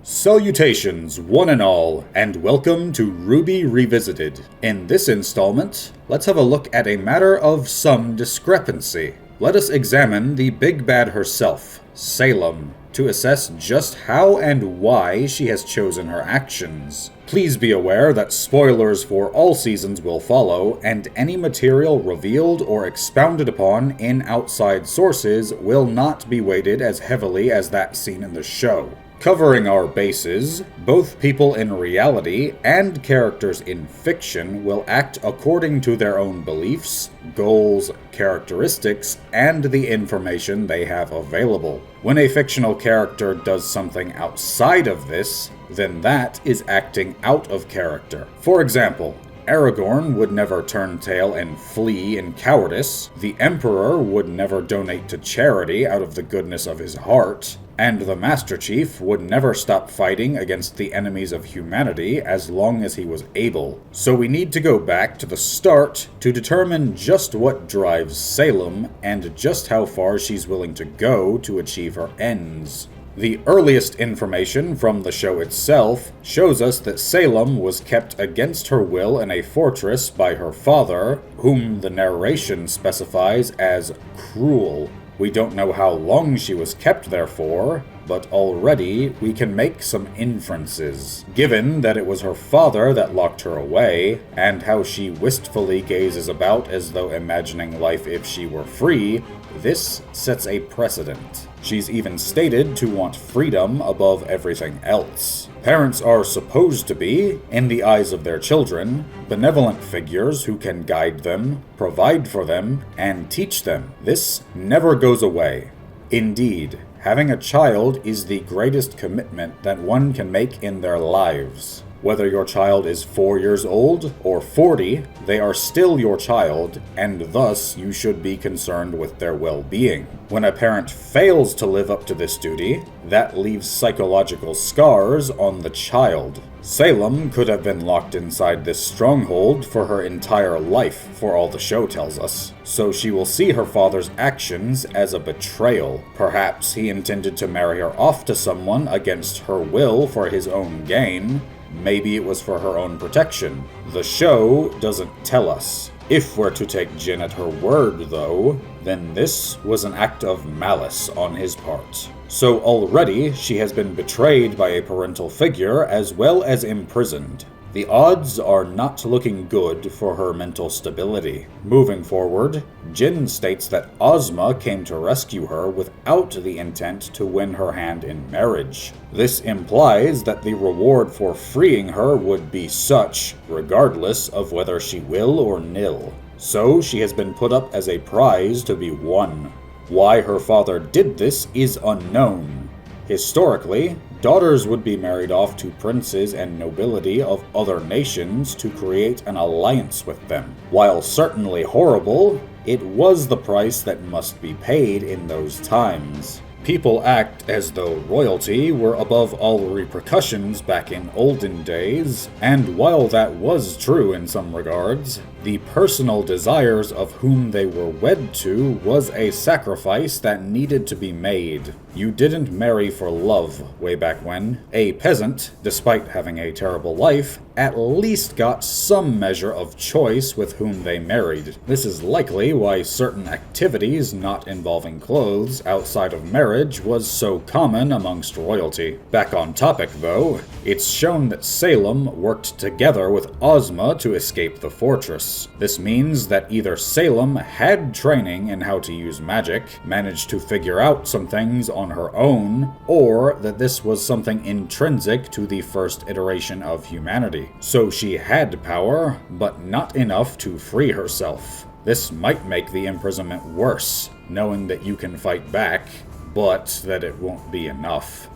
Salutations, one and all, and welcome to RWBY Revisited. In this installment, let's have a look at a matter of some discrepancy. Let us examine the big bad herself, Salem, to assess just how and why she has chosen her actions. Please be aware that spoilers for all seasons will follow, and any material revealed or expounded upon in outside sources will not be weighted as heavily as that seen in the show. Covering our bases, both people in reality and characters in fiction will act according to their own beliefs, goals, characteristics, and the information they have available. When a fictional character does something outside of this, then that is acting out of character. For example, Aragorn would never turn tail and flee in cowardice, the Emperor would never donate to charity out of the goodness of his heart, and the Master Chief would never stop fighting against the enemies of humanity as long as he was able. So we need to go back to the start to determine just what drives Salem and just how far she's willing to go to achieve her ends. The earliest information from the show itself shows us that Salem was kept against her will in a fortress by her father, whom the narration specifies as cruel. We don't know how long she was kept there for, but already we can make some inferences. Given that it was her father that locked her away, and how she wistfully gazes about as though imagining life if she were free, this sets a precedent. She's even stated to want freedom above everything else. Parents are supposed to be, in the eyes of their children, benevolent figures who can guide them, provide for them, and teach them. This never goes away. Indeed, having a child is the greatest commitment that one can make in their lives. Whether your child is 4 years old or 40, they are still your child, and thus you should be concerned with their well-being. When a parent fails to live up to this duty, that leaves psychological scars on the child. Salem could have been locked inside this stronghold for her entire life, for all the show tells us. So she will see her father's actions as a betrayal. Perhaps he intended to marry her off to someone against her will for his own gain. Maybe it was for her own protection. The show doesn't tell us. If we're to take Jin at her word, though, then this was an act of malice on his part. So already she has been betrayed by a parental figure as well as imprisoned. The odds are not looking good for her mental stability. Moving forward, Jin states that Ozma came to rescue her without the intent to win her hand in marriage. This implies that the reward for freeing her would be such, regardless of whether she will or nill. So she has been put up as a prize to be won. Why her father did this is unknown. Historically, daughters would be married off to princes and nobility of other nations to create an alliance with them. While certainly horrible, it was the price that must be paid in those times. People act as though royalty were above all repercussions back in olden days, and while that was true in some regards, the personal desires of whom they were wed to was a sacrifice that needed to be made. You didn't marry for love way back when. A peasant, despite having a terrible life, at least got some measure of choice with whom they married. This is likely why certain activities not involving clothes outside of marriage was so common amongst royalty. Back on topic though, it's shown that Salem worked together with Ozma to escape the fortress. This means that either Salem had training in how to use magic, managed to figure out some things on her own, or that this was something intrinsic to the first iteration of humanity. So she had power, but not enough to free herself. This might make the imprisonment worse, knowing that you can fight back, but that it won't be enough.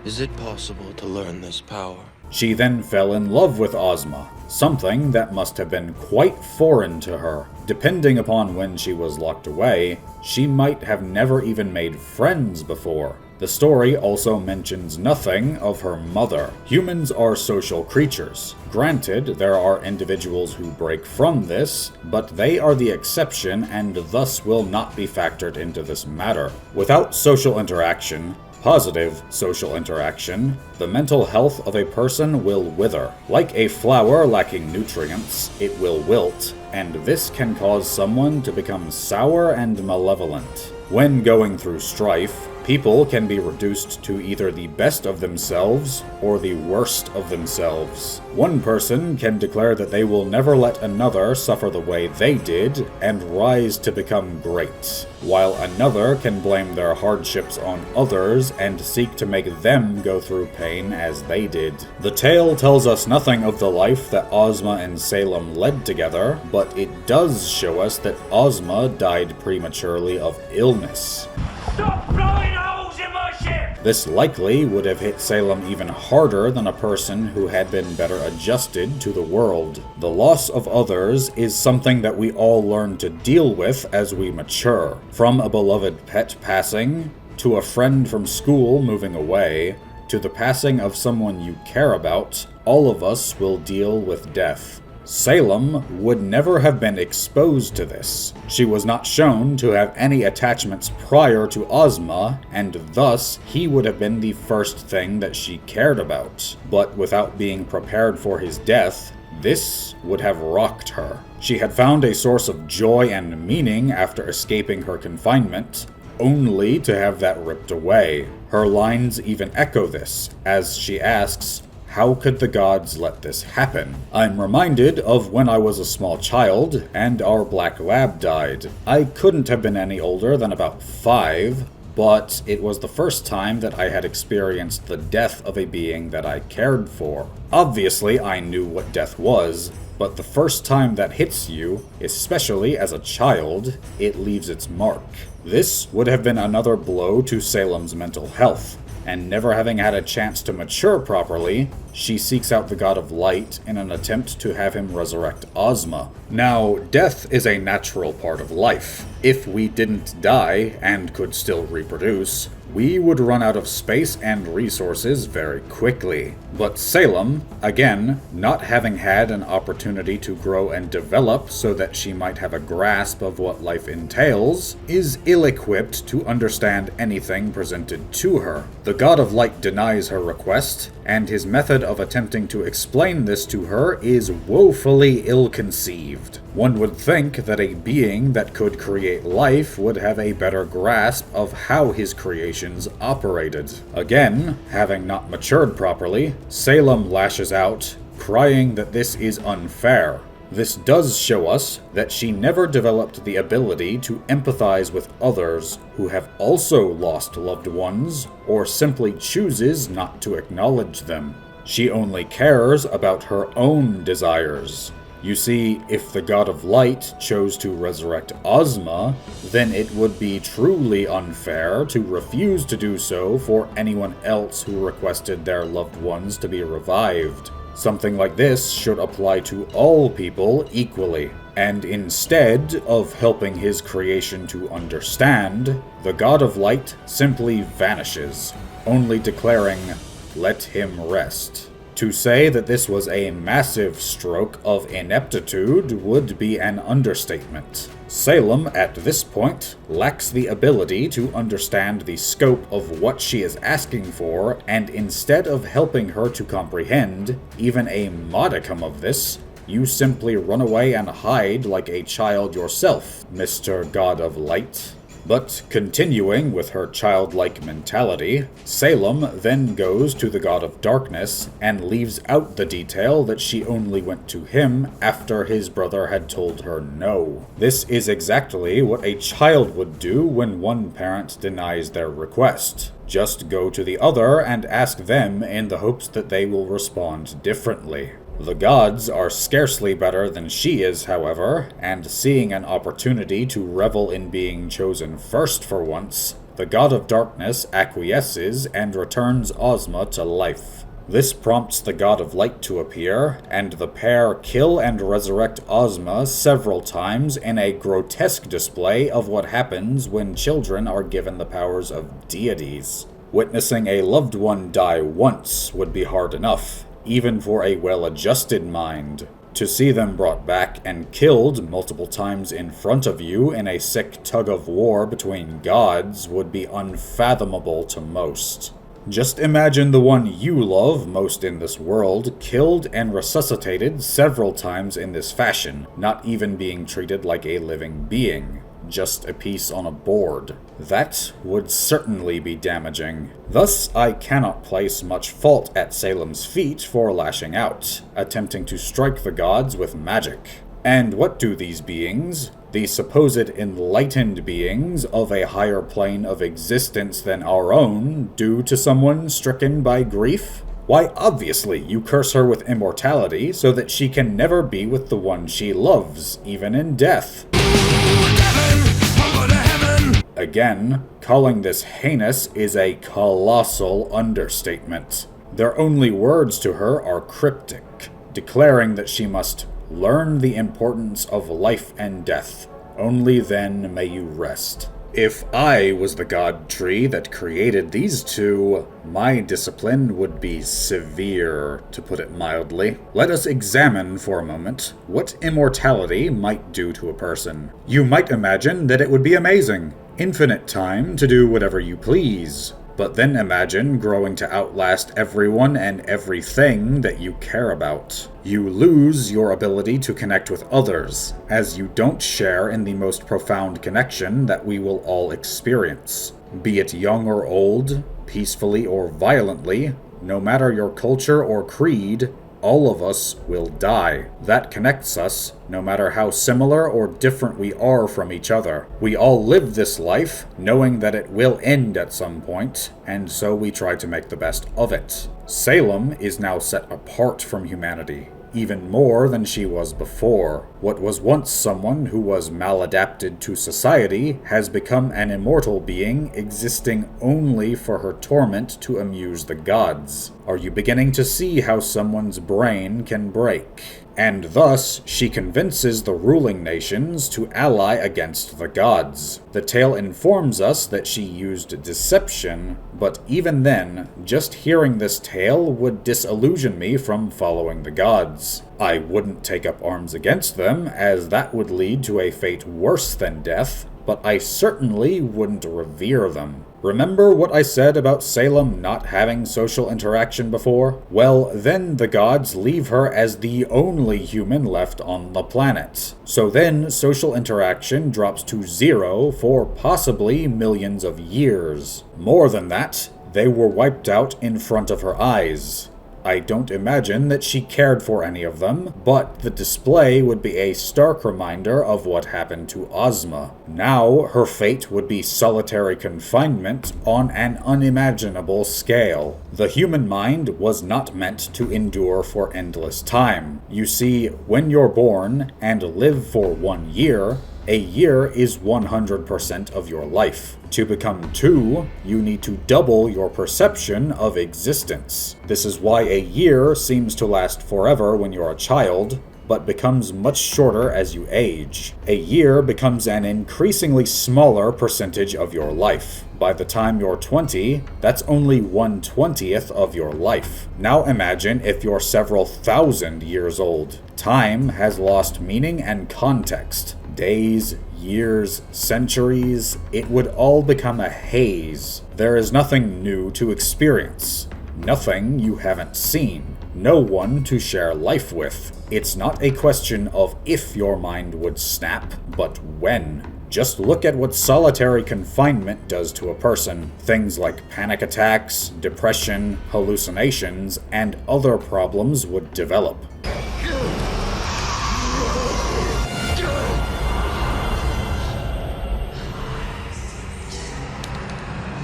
Is it possible to learn this power? She then fell in love with Ozma, something that must have been quite foreign to her. Depending upon when she was locked away, she might have never even made friends before. The story also mentions nothing of her mother. Humans are social creatures. Granted, there are individuals who break from this, but they are the exception and thus will not be factored into this matter. Without social interaction, positive social interaction, the mental health of a person will wither. Like a flower lacking nutrients, it will wilt, and this can cause someone to become sour and malevolent. When going through strife, people can be reduced to either the best of themselves or the worst of themselves. One person can declare that they will never let another suffer the way they did and rise to become great, while another can blame their hardships on others and seek to make them go through pain as they did. The tale tells us nothing of the life that Ozma and Salem led together, but it does show us that Ozma died prematurely of illness. Stop blowing holes in my ship! This likely would have hit Salem even harder than a person who had been better adjusted to the world. The loss of others is something that we all learn to deal with as we mature. From a beloved pet passing, to a friend from school moving away, to the passing of someone you care about, all of us will deal with death. Salem would never have been exposed to this. She was not shown to have any attachments prior to Ozma, and thus he would have been the first thing that she cared about. But without being prepared for his death, this would have rocked her. She had found a source of joy and meaning after escaping her confinement, only to have that ripped away. Her lines even echo this, as she asks, "How could the gods let this happen?" I'm reminded of when I was a small child and our black lab died. I couldn't have been any older than about 5, but it was the first time that I had experienced the death of a being that I cared for. Obviously, I knew what death was, but the first time that hits you, especially as a child, it leaves its mark. This would have been another blow to Salem's mental health. And never having had a chance to mature properly, she seeks out the God of Light in an attempt to have him resurrect Ozma. Now, death is a natural part of life. If we didn't die and could still reproduce, we would run out of space and resources very quickly. But Salem, again, not having had an opportunity to grow and develop so that she might have a grasp of what life entails, is ill-equipped to understand anything presented to her. The God of Light denies her request, and his method of attempting to explain this to her is woefully ill-conceived. One would think that a being that could create life would have a better grasp of how his creations operated. Again, having not matured properly, Salem lashes out, crying that this is unfair. This does show us that she never developed the ability to empathize with others who have also lost loved ones, or simply chooses not to acknowledge them. She only cares about her own desires. You see, if the God of Light chose to resurrect Ozma, then it would be truly unfair to refuse to do so for anyone else who requested their loved ones to be revived. Something like this should apply to all people equally. And instead of helping his creation to understand, the God of Light simply vanishes, only declaring, "Let him rest." To say that this was a massive stroke of ineptitude would be an understatement. Salem, at this point, lacks the ability to understand the scope of what she is asking for, and instead of helping her to comprehend even a modicum of this, you simply run away and hide like a child yourself, Mr. God of Light. But continuing with her childlike mentality, Salem then goes to the God of Darkness and leaves out the detail that she only went to him after his brother had told her no. This is exactly what a child would do when one parent denies their request. Just go to the other and ask them in the hopes that they will respond differently. The gods are scarcely better than she is, however, and seeing an opportunity to revel in being chosen first for once, the God of Darkness acquiesces and returns Ozma to life. This prompts the God of Light to appear, and the pair kill and resurrect Ozma several times in a grotesque display of what happens when children are given the powers of deities. Witnessing a loved one die once would be hard enough, even for a well-adjusted mind. To see them brought back and killed multiple times in front of you in a sick tug-of-war between gods would be unfathomable to most. Just imagine the one you love most in this world killed and resuscitated several times in this fashion, not even being treated like a living being, just a piece on a board. That would certainly be damaging. Thus, I cannot place much fault at Salem's feet for lashing out, attempting to strike the gods with magic. And what do these beings, the supposed enlightened beings of a higher plane of existence than our own, do to someone stricken by grief? Why, obviously, you curse her with immortality so that she can never be with the one she loves, even in death. Again, calling this heinous is a colossal understatement. Their only words to her are cryptic, declaring that she must learn the importance of life and death. Only then may you rest. If I was the god tree that created these two, my discipline would be severe, to put it mildly. Let us examine for a moment what immortality might do to a person. You might imagine that it would be amazing. Infinite time to do whatever you please. But then imagine growing to outlast everyone and everything that you care about. You lose your ability to connect with others, as you don't share in the most profound connection that we will all experience. Be it young or old, peacefully or violently, no matter your culture or creed, all of us will die. That connects us, no matter how similar or different we are from each other. We all live this life, knowing that it will end at some point, and so we try to make the best of it. Salem is now set apart from humanity, even more than she was before. What was once someone who was maladapted to society has become an immortal being existing only for her torment to amuse the gods. Are you beginning to see how someone's brain can break? And thus, she convinces the ruling nations to ally against the gods. The tale informs us that she used deception, but even then, just hearing this tale would disillusion me from following the gods. I wouldn't take up arms against them, as that would lead to a fate worse than death, but I certainly wouldn't revere them. Remember what I said about Salem not having social interaction before? Well, then the gods leave her as the only human left on the planet. So then social interaction drops to 0 for possibly millions of years. More than that, they were wiped out in front of her eyes. I don't imagine that she cared for any of them, but the display would be a stark reminder of what happened to Ozma. Now, her fate would be solitary confinement on an unimaginable scale. The human mind was not meant to endure for endless time. You see, when you're born and live for 1 year, a year is 100% of your life. To become 2, you need to double your perception of existence. This is why a year seems to last forever when you're a child, but becomes much shorter as you age. A year becomes an increasingly smaller percentage of your life. By the time you're 20, that's only 1/20th of your life. Now imagine if you're several thousand years old. Time has lost meaning and context. Days, years, centuries, it would all become a haze. There is nothing new to experience, nothing you haven't seen, no one to share life with. It's not a question of if your mind would snap, but when. Just look at what solitary confinement does to a person. Things like panic attacks, depression, hallucinations, and other problems would develop.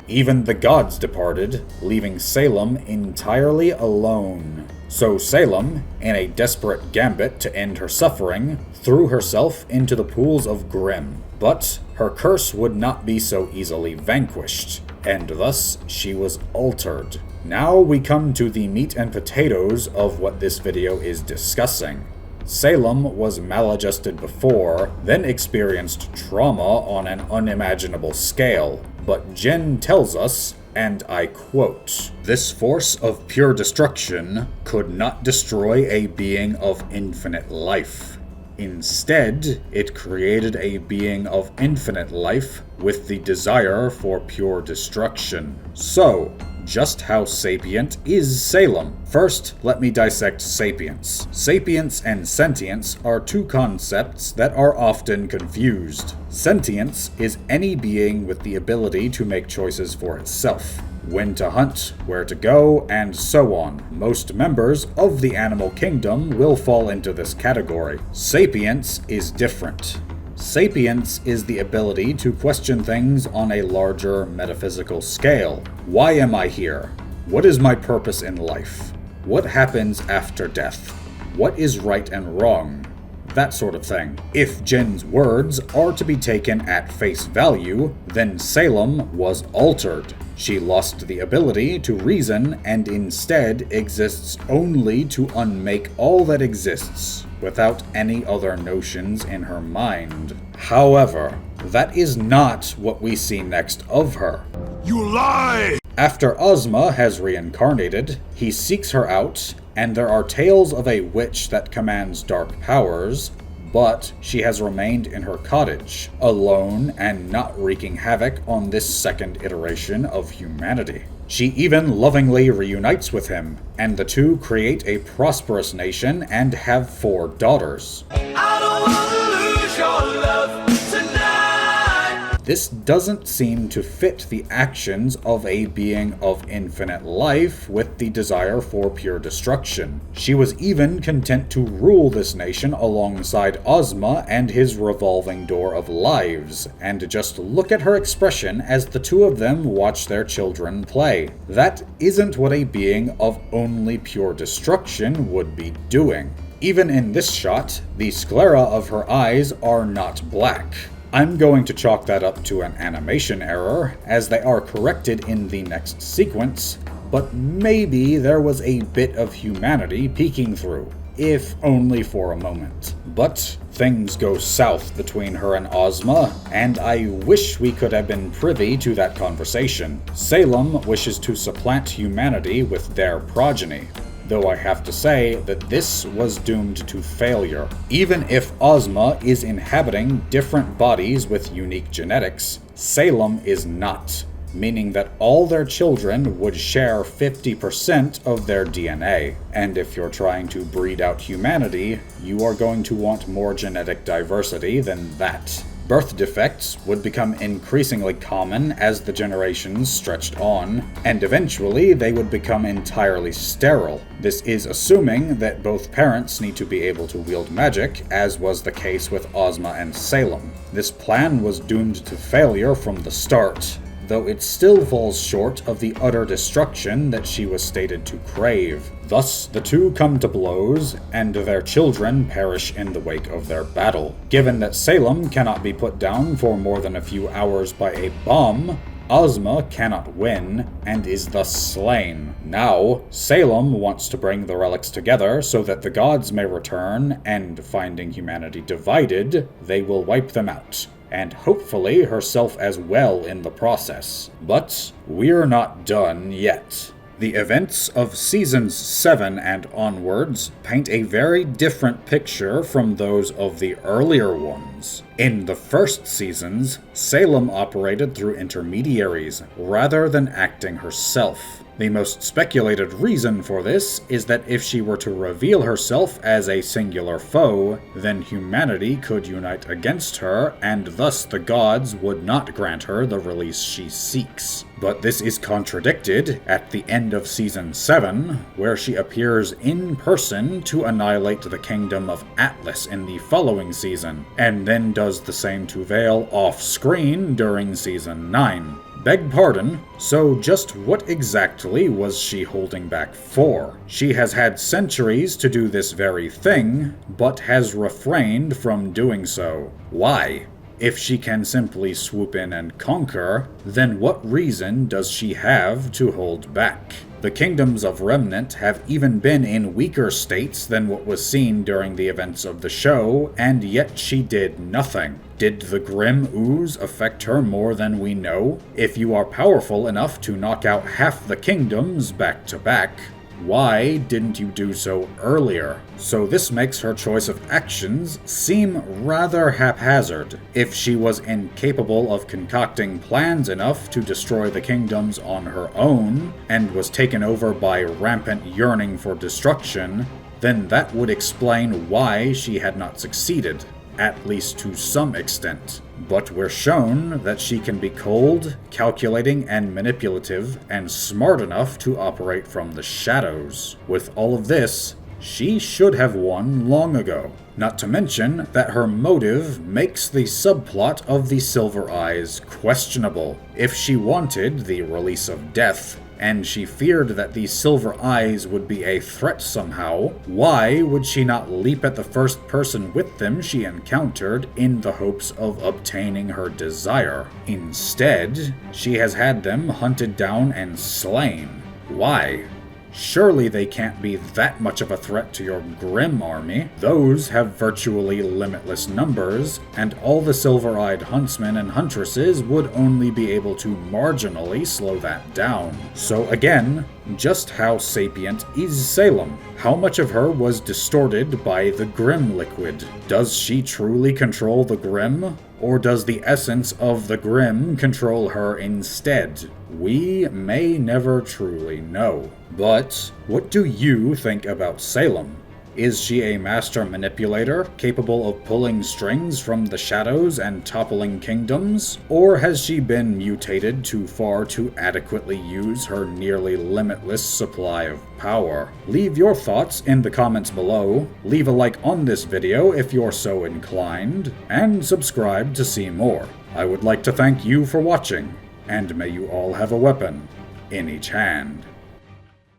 Even the gods departed, leaving Salem entirely alone. So Salem, in a desperate gambit to end her suffering, threw herself into the pools of Grimm. But her curse would not be so easily vanquished, and thus she was altered. Now we come to the meat and potatoes of what this video is discussing. Salem was maladjusted before, then experienced trauma on an unimaginable scale. but Jin tells us, and I quote, "This force of pure destruction could not destroy a being of infinite life. Instead, it created a being of infinite life with the desire for pure destruction." So, just how sapient is Salem? First, let me dissect sapience. Sapience and sentience are two concepts that are often confused. Sentience is any being with the ability to make choices for itself. When to hunt, where to go, and so on. Most members of the animal kingdom will fall into this category. Sapience is different. Sapience is the ability to question things on a larger metaphysical scale. Why am I here? What is my purpose in life? What happens after death? What is right and wrong? That sort of thing. If Jin's words are to be taken at face value, then Salem was altered. She lost the ability to reason and instead exists only to unmake all that exists, without any other notions in her mind. However, that is not what we see next of her. You lie! After Ozma has reincarnated, he seeks her out, and there are tales of a witch that commands dark powers, but she has remained in her cottage, alone and not wreaking havoc on this second iteration of humanity. She even lovingly reunites with him, and the two create a prosperous nation and have 4 daughters. I don't wanna lose your love tonight. This doesn't seem to fit the actions of a being of infinite life with the desire for pure destruction. She was even content to rule this nation alongside Ozma and his revolving door of lives, and just look at her expression as the two of them watch their children play. That isn't what a being of only pure destruction would be doing. Even in this shot, the sclera of her eyes are not black. I'm going to chalk that up to an animation error, as they are corrected in the next sequence, but maybe there was a bit of humanity peeking through, if only for a moment. But things go south between her and Ozma, and I wish we could have been privy to that conversation. Salem wishes to supplant humanity with their progeny, though I have to say that this was doomed to failure. Even if Ozma is inhabiting different bodies with unique genetics, Salem is not, meaning that all their children would share 50% of their DNA. And if you're trying to breed out humanity, you are going to want more genetic diversity than that. Birth defects would become increasingly common as the generations stretched on, and eventually they would become entirely sterile. This is assuming that both parents need to be able to wield magic, as was the case with Ozma and Salem. This plan was doomed to failure from the start, though it still falls short of the utter destruction that she was stated to crave. Thus, the two come to blows, and their children perish in the wake of their battle. Given that Salem cannot be put down for more than a few hours by a bomb, Ozma cannot win, and is thus slain. Now, Salem wants to bring the relics together so that the gods may return, and finding humanity divided, they will wipe them out, and hopefully herself as well in the process. But we're not done yet. The events of Seasons 7 and onwards paint a very different picture from those of the earlier ones. In the first seasons, Salem operated through intermediaries rather than acting herself. The most speculated reason for this is that if she were to reveal herself as a singular foe, then humanity could unite against her, and thus the gods would not grant her the release she seeks. But this is contradicted at the end of Season 7, where she appears in person to annihilate the kingdom of Atlas in the following season, and then does the same to Vale off-screen during Season 9. Beg pardon, so just what exactly was she holding back for? She has had centuries to do this very thing, but has refrained from doing so. Why? If she can simply swoop in and conquer, then what reason does she have to hold back? The kingdoms of Remnant have even been in weaker states than what was seen during the events of the show, and yet she did nothing. Did the Grimm ooze affect her more than we know? If you are powerful enough to knock out half the kingdoms back to back, why didn't you do so earlier? So this makes her choice of actions seem rather haphazard. If she was incapable of concocting plans enough to destroy the kingdoms on her own, and was taken over by rampant yearning for destruction, then that would explain why she had not succeeded, at least to some extent. But we're shown that she can be cold, calculating, and manipulative, and smart enough to operate from the shadows. With all of this, she should have won long ago. Not to mention that her motive makes the subplot of the Silver Eyes questionable. If she wanted the release of death, and she feared that the Silver Eyes would be a threat somehow, why would she not leap at the first person with them she encountered in the hopes of obtaining her desire? Instead, she has had them hunted down and slain. Why? Surely they can't be that much of a threat to your Grimm army. Those have virtually limitless numbers, and all the silver-eyed huntsmen and huntresses would only be able to marginally slow that down. So again, just how sapient is Salem? How much of her was distorted by the Grimm liquid? Does she truly control the Grimm? Or does the essence of the Grimm control her instead? We may never truly know. But what do you think about Salem? Is she a master manipulator, capable of pulling strings from the shadows and toppling kingdoms? Or has she been mutated too far to adequately use her nearly limitless supply of power? Leave your thoughts in the comments below, leave a like on this video if you're so inclined, and subscribe to see more. I would like to thank you for watching, and may you all have a weapon in each hand.